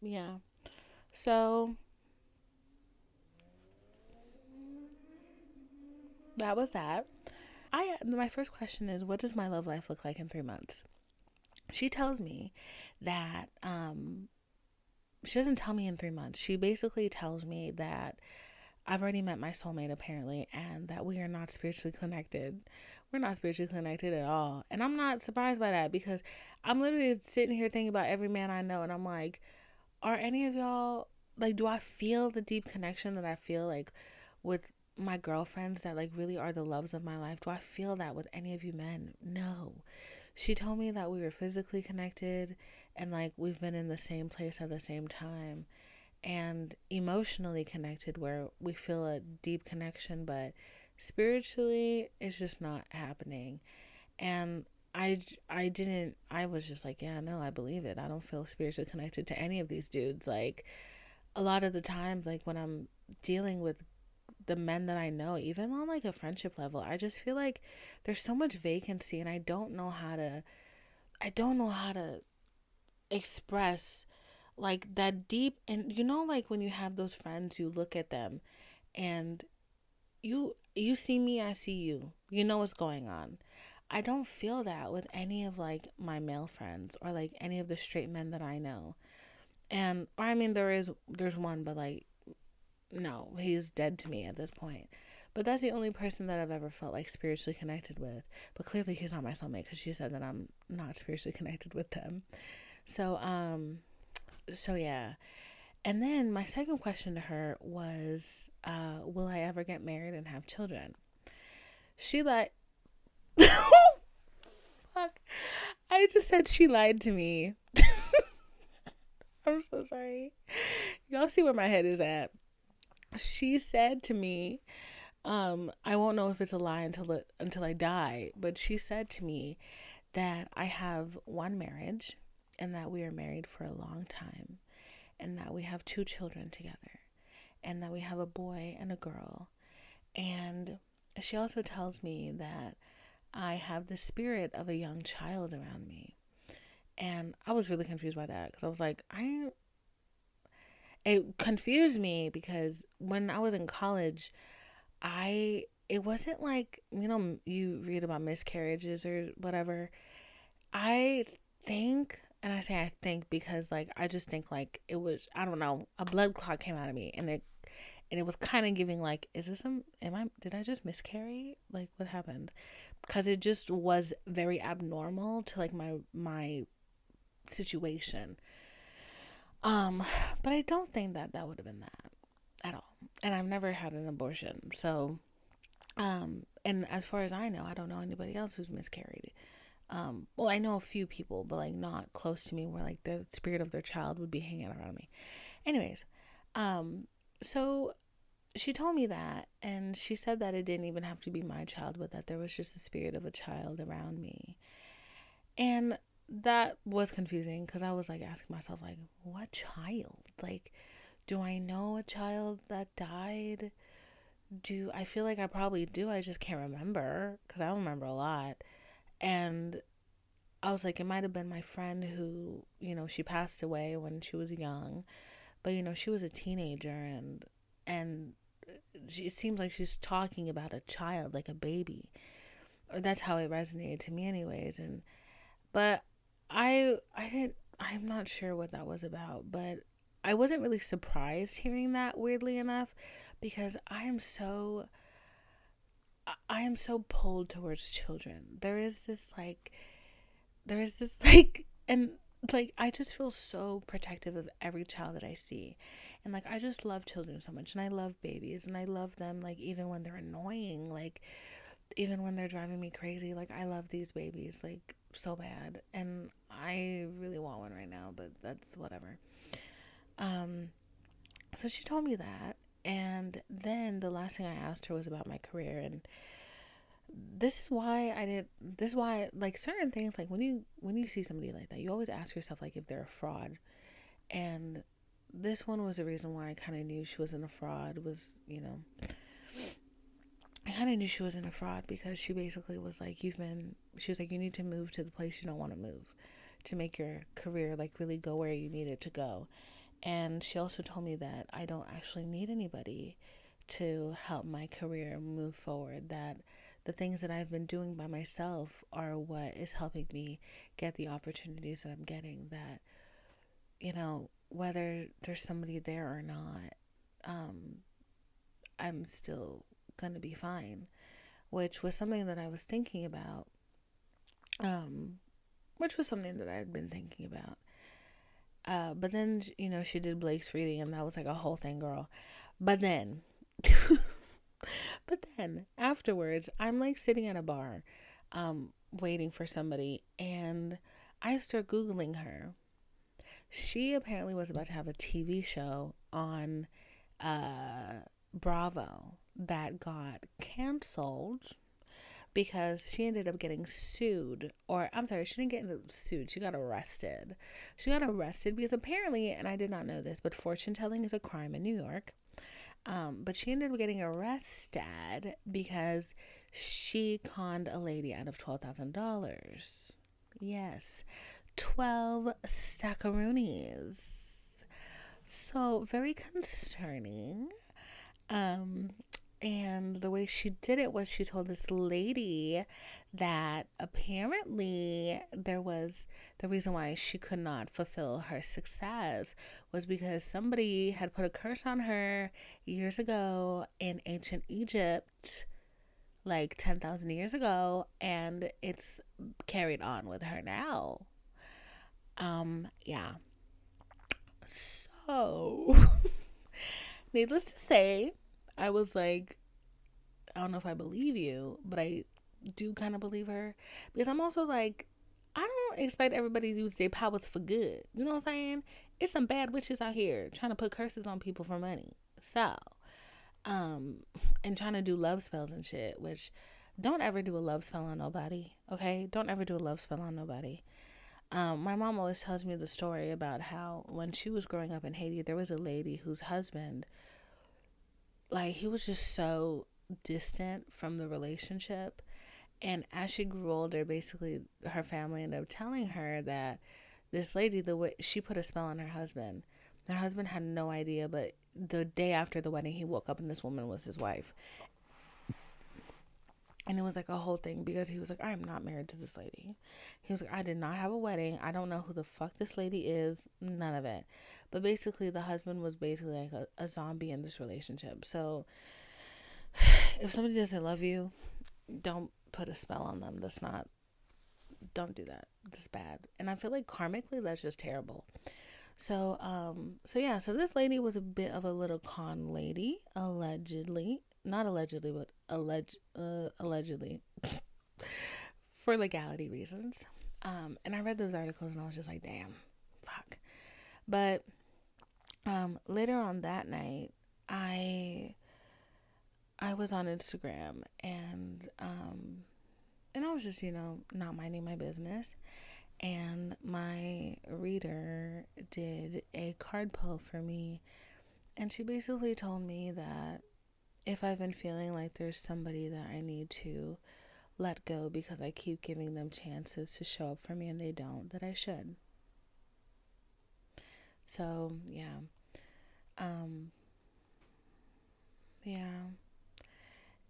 Yeah. So that was that. My first question is, what does my love life look like in 3 months? She tells me that she doesn't tell me in 3 months. She basically tells me that I've already met my soulmate apparently, and that we are not spiritually connected. We're not spiritually connected at all. And I'm not surprised by that, because I'm literally sitting here thinking about every man I know, and I'm like, are any of y'all, like, do I feel the deep connection that I feel like with my girlfriends that like really are the loves of my life? Do I feel that with any of you men? No. She told me that we were physically connected, and like we've been in the same place at the same time, and emotionally connected where we feel a deep connection, but spiritually it's just not happening. And I was just like, yeah, no, I believe it. I don't feel spiritually connected to any of these dudes. Like, a lot of the times, like when I'm dealing with the men that I know, even on like a friendship level, I just feel like there's so much vacancy, and I don't know how to express like that deep. And like when you have those friends, you look at them and you see me, I see you. You know what's going on. I don't feel that with any of like my male friends, or like any of the straight men that I know. And or I mean, there's one, but like, no, he's dead to me at this point. But that's the only person that I've ever felt like spiritually connected with. But clearly he's not my soulmate, because she said that I'm not spiritually connected with them. So yeah. And then my second question to her was, will I ever get married and have children? She like fuck. I just said she lied to me. I'm so sorry. Y'all see where my head is at. She said to me, I won't know if it's a lie until I die, but she said to me that I have one marriage, and that we are married for a long time, and that we have two children together, and that we have a boy and a girl. And she also tells me that I have the spirit of a young child around me. And I was really confused by that, because I was like, it confused me, because when I was in college, it wasn't like, you read about miscarriages or whatever. I think, and I say I think because like I just think like it was, I don't know, a blood clot came out of me, and it was kind of giving like, is this some, am I, did I just miscarry? Like, what happened? Because it just was very abnormal to like my situation. Um, but I don't think that that would have been that at all. And I've never had an abortion. So, and as far as I know, I don't know anybody else who's miscarried. Well, I know a few people, but like not close to me, where like the spirit of their child would be hanging around me. Anyways, um, so she told me that, and she said that it didn't even have to be my child, but that there was just the spirit of a child around me. And that was confusing, because I was like asking myself, like, what child? Like, do I know a child that died? Do I feel like I probably do? I just can't remember, because I don't remember a lot. And I was like, it might have been my friend who, she passed away when she was young, but she was a teenager, and it seems like she's talking about a child, like a baby, or that's how it resonated to me, anyways. And but I didn't. I'm not sure what that was about, but I wasn't really surprised hearing that, weirdly enough, because I am so pulled towards children. There is this like, and like I just feel so protective of every child that I see. And like I just love children so much, and I love babies, and I love them, like even when they're annoying, like even when they're driving me crazy, like I love these babies like so bad. And I really want one right now, but that's whatever. Um so she told me that, and then the last thing I asked her was about my career. And this is why like certain things, like when you see somebody like that, you always ask yourself like if they're a fraud. And this one was the reason why I kind of knew she wasn't a fraud. Was I kind of knew she wasn't a fraud, because she basically was like, she was like, you need to move to the place you don't want to move, to make your career like really go where you need it to go. And she also told me that I don't actually need anybody to help my career move forward, that the things that I've been doing by myself are what is helping me get the opportunities that I'm getting, that, whether there's somebody there or not, I'm still going to be fine, which was something that I was thinking about, which was something that I had been thinking about. But then, she did Blake's reading, and that was like a whole thing, girl. But then, afterwards, I'm like sitting at a bar, waiting for somebody, and I start Googling her. She apparently was about to have a TV show on Bravo that got canceled because she ended up getting sued. Or, I'm sorry, she didn't get sued. She got arrested. She got arrested because apparently, and I did not know this, but fortune telling is a crime in New York. But she ended up getting arrested because she conned a lady out of $12,000. Yes, 12 stackaroonies. So, very concerning. And the way she did it was she told this lady that apparently there was the reason why she could not fulfill her success was because somebody had put a curse on her years ago in ancient Egypt, like 10,000 years ago, and it's carried on with her now. Yeah. So, needless to say, I was like, I don't know if I believe you, but I do kind of believe her, because I'm also like, I don't expect everybody to use their powers for good. You know what I'm saying? It's some bad witches out here trying to put curses on people for money. So, and trying to do love spells and shit, which don't ever do a love spell on nobody. Okay? Don't ever do a love spell on nobody. My mom always tells me the story about how when she was growing up in Haiti, there was a lady whose husband, like, he was just so distant from the relationship. And as she grew older, basically her family ended up telling her that this lady, the way she put a spell on her husband had no idea, but the day after the wedding, he woke up and this woman was his wife. And it was like a whole thing because he was like, I am not married to this lady. He was like, I did not have a wedding. I don't know who the fuck this lady is. None of it. But basically, the husband was basically like a zombie in this relationship. So if somebody doesn't love you, don't put a spell on them. Don't do that. That's bad. And I feel like karmically, that's just terrible. So this lady was a bit of a little con lady, allegedly. Not allegedly, but allegedly for legality reasons. And I read those articles and I was just like, damn, fuck. But later on that night, I was on Instagram and I was just, not minding my business. And my reader did a card pull for me. And she basically told me that if I've been feeling like there's somebody that I need to let go because I keep giving them chances to show up for me and they don't, that I should. So, yeah.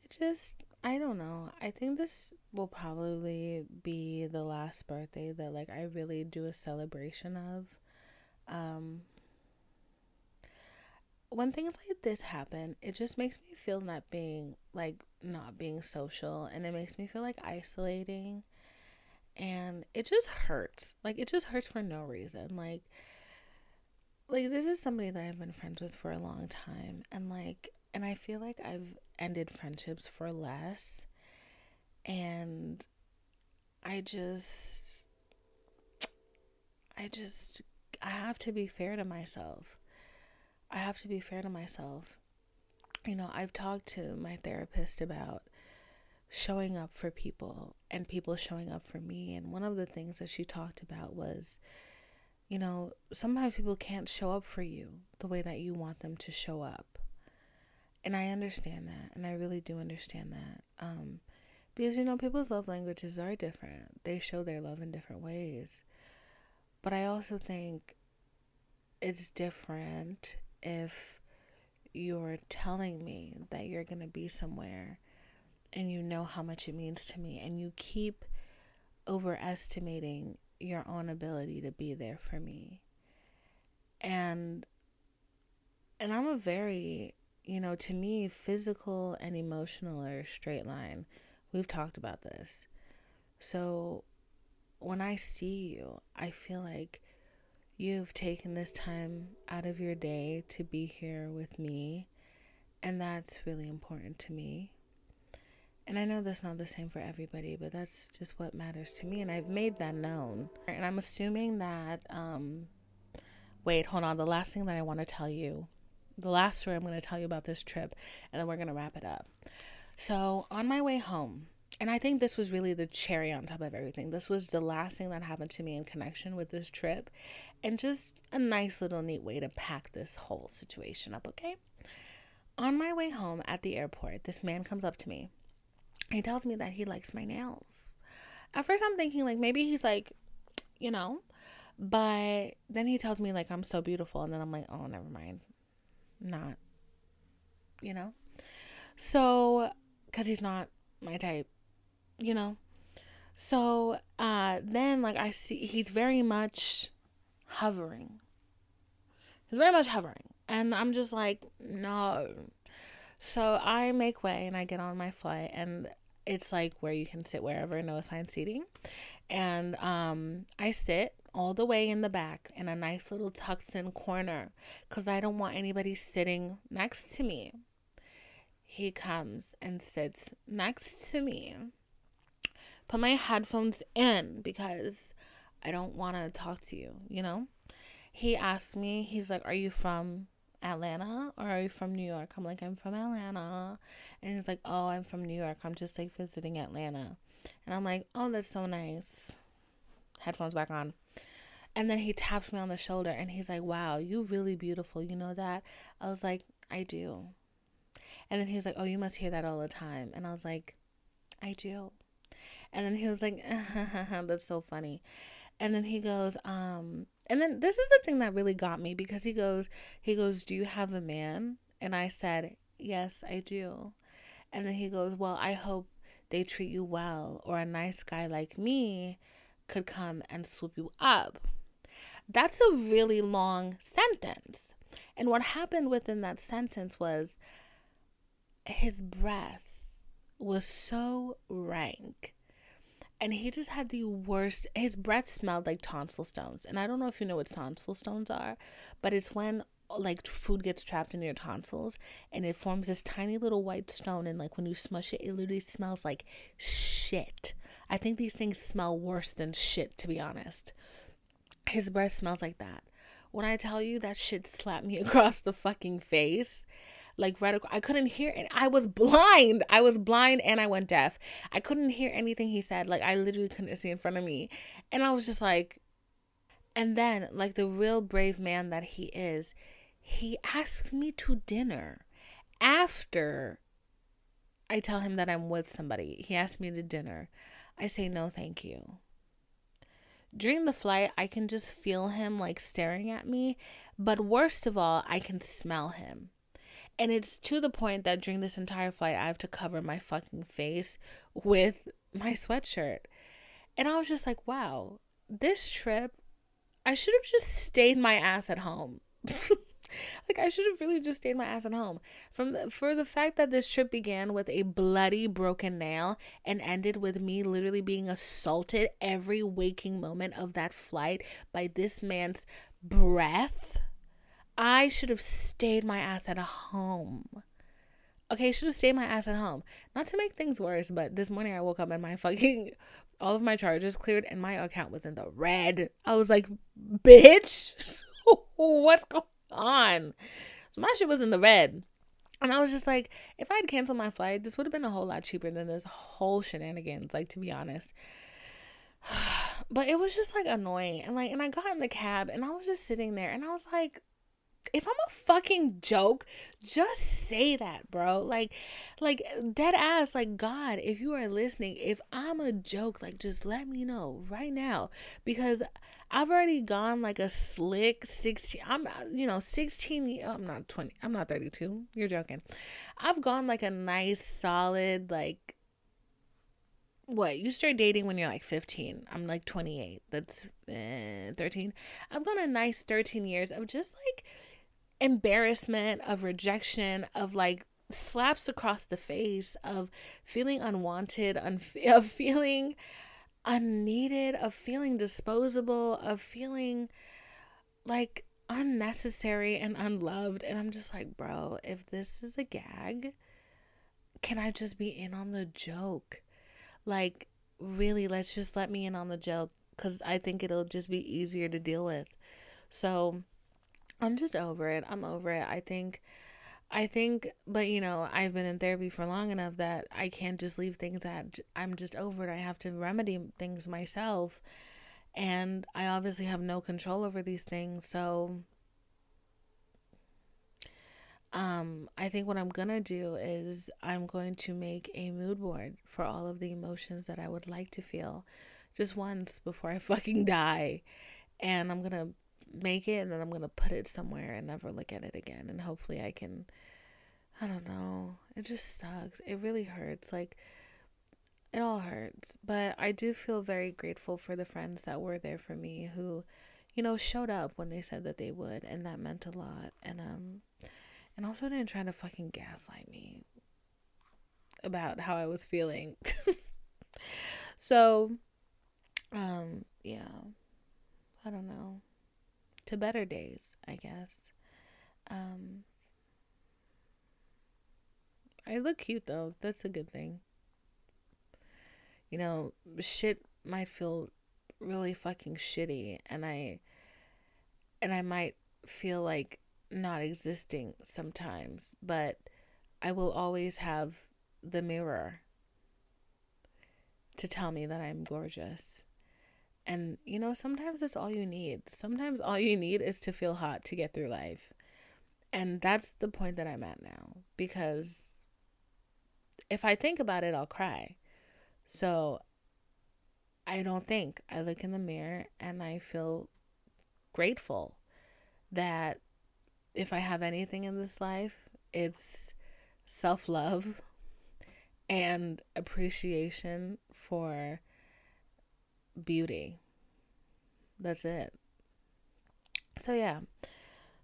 It just, I don't know. I think this will probably be the last birthday that, like, I really do a celebration of. When things like this happen, it just makes me feel not being social, and it makes me feel like isolating, and it just hurts. Like, it just hurts for no reason. Like this is somebody that I've been friends with for a long time, and I feel like I've ended friendships for less, and I have to be fair to myself. I've talked to my therapist about showing up for people and people showing up for me. And one of the things that she talked about was, sometimes people can't show up for you the way that you want them to show up. And I understand that. And I really do understand that. Because, people's love languages are different. They show their love in different ways. But I also think it's different if you're telling me that you're going to be somewhere and you know how much it means to me, and you keep overestimating your own ability to be there for me. And I'm a very, to me, physical and emotional are a straight line. We've talked about this. So when I see you, I feel like you've taken this time out of your day to be here with me, and that's really important to me. And I know that's not the same for everybody, but that's just what matters to me, and I've made that known. And I'm assuming that, wait, hold on, the last thing that I want to tell you, the last story I'm going to tell you about this trip, and then we're going to wrap it up. So on my way home, and I think this was really the cherry on top of everything. This was the last thing that happened to me in connection with this trip, and just a nice little neat way to pack this whole situation up, okay? On my way home at the airport, this man comes up to me. He tells me that he likes my nails. At first I'm thinking like maybe he's like, but then he tells me like I'm so beautiful, and then I'm like, oh, never mind. Not, So, because he's not my type, So, then like I see he's very much hovering. And I'm just like, no. So I make way and I get on my flight, and it's like where you can sit wherever, no assigned seating. And I sit all the way in the back in a nice little tucked in corner because I don't want anybody sitting next to me. He comes and sits next to me. Put my headphones in because I don't want to talk to you, He asked me, he's like, are you from Atlanta or are you from New York? I'm like, I'm from Atlanta. And he's like, oh, I'm from New York. I'm just like visiting Atlanta. And I'm like, oh, that's so nice. Headphones back on. And then he taps me on the shoulder and he's like, wow, you really beautiful. You know that? I was like, I do. And then he was like, oh, you must hear that all the time. And I was like, I do. And then he was like, that's so funny. And then he goes, and then this is the thing that really got me, because he goes, do you have a man? And I said, yes, I do. And then he goes, well, I hope they treat you well, or a nice guy like me could come and swoop you up. That's a really long sentence. And what happened within that sentence was his breath was so rank. And he just had the worst, his breath smelled like tonsil stones. And I don't know if you know what tonsil stones are, but it's when like food gets trapped in your tonsils and it forms this tiny little white stone. And like when you smush it, it literally smells like shit. I think these things smell worse than shit, to be honest. His breath smells like that. When I tell you that shit slapped me across the fucking face, like right, I couldn't hear it. I was blind and I went deaf. I couldn't hear anything he said. Like I literally couldn't see in front of me. And I was just like, and then like the real brave man that he is, he asks me to dinner after I tell him that I'm with somebody. He asked me to dinner. I say, no, thank you. During the flight, I can just feel him like staring at me. But worst of all, I can smell him. And it's to the point that during this entire flight, I have to cover my fucking face with my sweatshirt. And I was just like, wow, this trip, I should have just stayed my ass at home. Like, I should have really just stayed my ass at home. For the fact that this trip began with a bloody broken nail and ended with me literally being assaulted every waking moment of that flight by this man's breath, I should have stayed my ass at home. Okay, should have stayed my ass at home. Not to make things worse, but this morning I woke up and all of my charges cleared and my account was in the red. I was like, bitch, what's going on? So my shit was in the red. And I was just like, if I'd canceled my flight, this would have been a whole lot cheaper than this whole shenanigans, like, to be honest. But it was just like annoying. And I got in the cab and I was just sitting there and I was like, if I'm a fucking joke, just say that, bro. Like dead ass, like, God, if you are listening, if I'm a joke, like, just let me know right now, because I've already gone like a slick 16. I'm, 16. I'm not 20. I'm not 32. You're joking. I've gone like a nice solid, like, what? You start dating when you're like 15. I'm like 28. That's 13. I've gone a nice 13 years of just like embarrassment, of rejection, of like slaps across the face, of feeling unwanted, of feeling unneeded, of feeling disposable, of feeling like unnecessary and unloved. And I'm just like, bro, if this is a gag, can I just be in on the joke? Like, really, let's just let me in on the joke, because I think it'll just be easier to deal with. So I'm just over it. I'm over it. I think, but I've been in therapy for long enough that I can't just leave things at, I'm just over it. I have to remedy things myself. And I obviously have no control over these things. So, I think what I'm gonna do is I'm going to make a mood board for all of the emotions that I would like to feel just once before I fucking die. And I'm gonna make it, and then I'm gonna put it somewhere and never look at it again. And hopefully I can, I don't know. It just sucks. It really hurts. Like, it all hurts. But I do feel very grateful for the friends that were there for me, who, showed up when they said that they would, and that meant a lot. And also didn't try to fucking gaslight me about how I was feeling. So, yeah. I don't know. To better days, I guess. I look cute though. That's a good thing. Shit might feel really fucking shitty, and I might feel like not existing sometimes, but I will always have the mirror to tell me that I'm gorgeous. And sometimes that's all you need. Sometimes all you need is to feel hot to get through life. And that's the point that I'm at now, because if I think about it, I'll cry. So I don't think. I look in the mirror and I feel grateful that if I have anything in this life, it's self-love and appreciation for beauty. That's it. So yeah.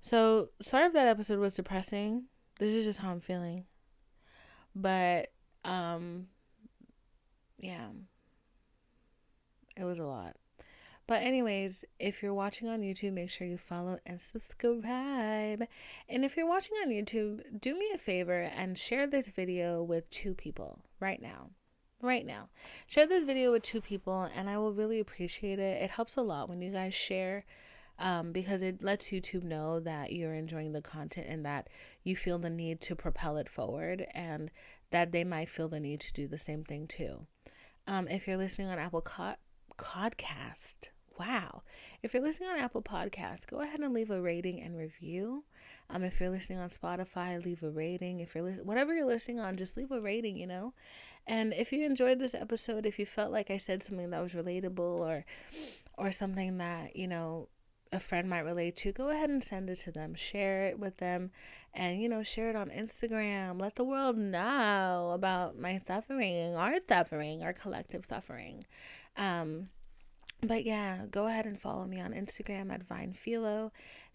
So sorry if that episode was depressing. This is just how I'm feeling. But yeah. It was a lot. But anyways, if you're watching on YouTube, make sure you follow and subscribe. And if you're watching on YouTube, do me a favor and share this video with 2 people right now. Right now. Share this video with 2 people, and I will really appreciate it. It helps a lot when you guys share, because it lets YouTube know that you're enjoying the content and that you feel the need to propel it forward, and that they might feel the need to do the same thing too. If you're listening on Apple Podcast. Wow. If you're listening on Apple Podcasts, go ahead and leave a rating and review. If you're listening on Spotify, leave a rating. If you're whatever you're listening on, just leave a rating, And if you enjoyed this episode, if you felt like I said something that was relatable or something that, a friend might relate to, go ahead and send it to them. Share it with them, and, share it on Instagram. Let the world know about my suffering, our collective suffering. But yeah, go ahead and follow me on Instagram at VinePhilo,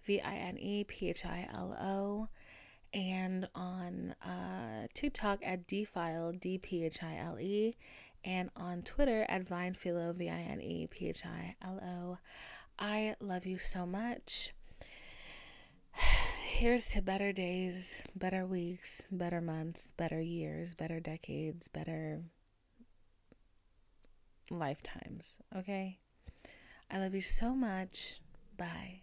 VinePhilo, and on TikTok at Dphile, DPHILE, and on Twitter at VinePhilo, VinePhilo. I love you so much. Here's to better days, better weeks, better months, better years, better decades, better lifetimes, okay? I love you so much. Bye.